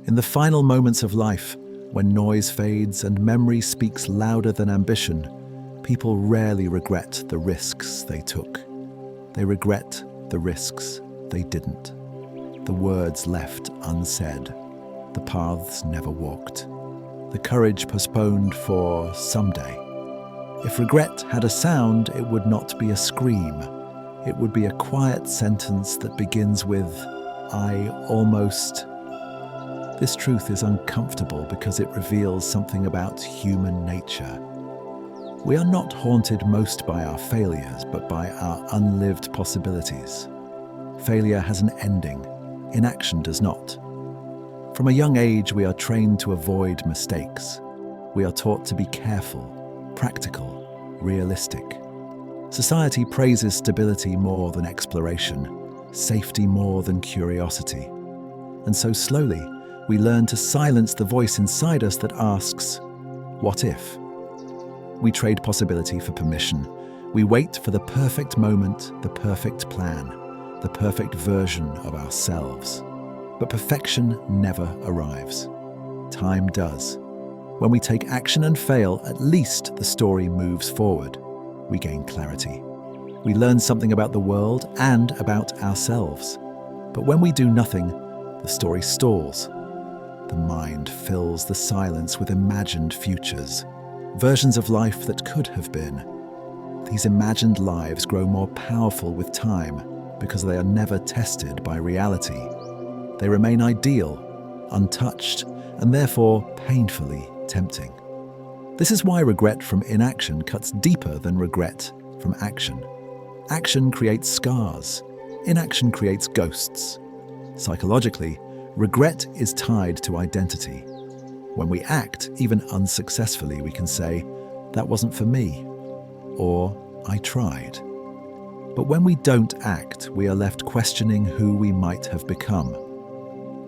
In the final moments of life, when noise fades and memory speaks louder than ambition, people rarely regret the risks they took. They regret the risks they didn't. The words left unsaid. The paths never walked. The courage postponed for someday. If regret had a sound, it would not be a scream. It would be a quiet sentence that begins with, "I almost." This truth is uncomfortable because it reveals something about human nature. We are not haunted most by our failures, but by our unlived possibilities. Failure has an ending. Inaction does not. From a young age, we are trained to avoid mistakes. We are taught to be careful, practical, realistic. Society praises stability more than exploration, safety more than curiosity. And so slowly, we learn to silence the voice inside us that asks, "What if?" We trade possibility for permission. We wait for the perfect moment, the perfect plan, the perfect version of ourselves. But perfection never arrives. Time does. When we take action and fail, at least the story moves forward. We gain clarity. We learn something about the world and about ourselves. But when we do nothing, the story stalls. The mind fills the silence with imagined futures, versions of life that could have been. These imagined lives grow more powerful with time because they are never tested by reality. They remain ideal, untouched, and therefore painfully tempting. This is why regret from inaction cuts deeper than regret from action. Action creates scars. Inaction creates ghosts. Psychologically, regret is tied to identity. When we act, even unsuccessfully, we can say, "That wasn't for me," or "I tried." But when we don't act, we are left questioning who we might have become.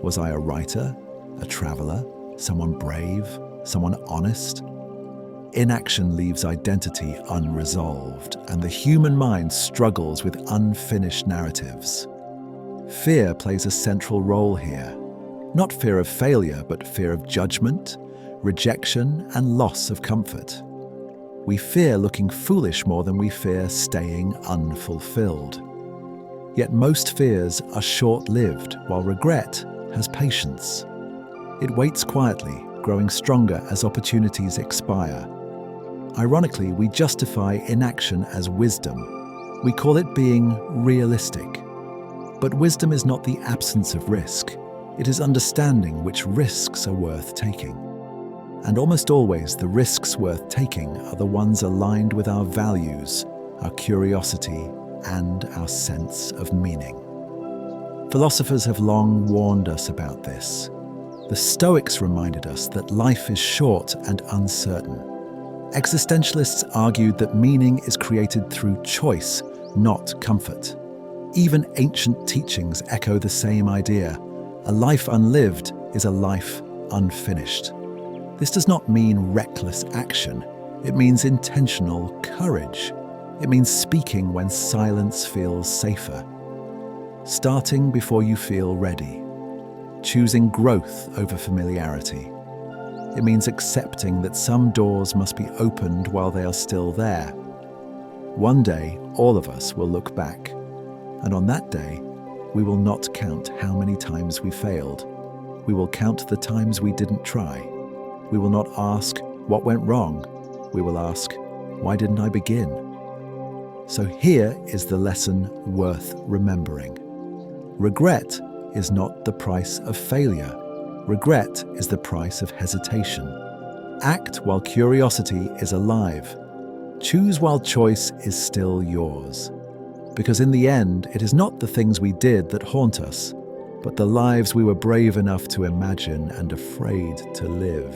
Was I a writer, a traveler, someone brave, someone honest? Inaction leaves identity unresolved, and the human mind struggles with unfinished narratives. Fear plays a central role here. Not fear of failure, but fear of judgment, rejection, and loss of comfort. We fear looking foolish more than we fear staying unfulfilled. Yet most fears are short-lived, while regret has patience. It waits quietly, growing stronger as opportunities expire. Ironically, we justify inaction as wisdom. We call it being realistic. But wisdom is not the absence of risk. It is understanding which risks are worth taking. And almost always, the risks worth taking are the ones aligned with our values, our curiosity, and our sense of meaning. Philosophers have long warned us about this. The Stoics reminded us that life is short and uncertain. Existentialists argued that meaning is created through choice, not comfort. Even ancient teachings echo the same idea. A life unlived is a life unfinished. This does not mean reckless action. It means intentional courage. It means speaking when silence feels safer. Starting before you feel ready. Choosing growth over familiarity. It means accepting that some doors must be opened while they are still there. One day, all of us will look back, and on that day, we will not count how many times we failed. We will count the times we didn't try. We will not ask, what went wrong? We will ask, why didn't I begin? So here is the lesson worth remembering. Regret is not the price of failure. Regret is the price of hesitation. Act while curiosity is alive. Choose while choice is still yours. Because in the end, it is not the things we did that haunt us, but the lives we were brave enough to imagine and afraid to live.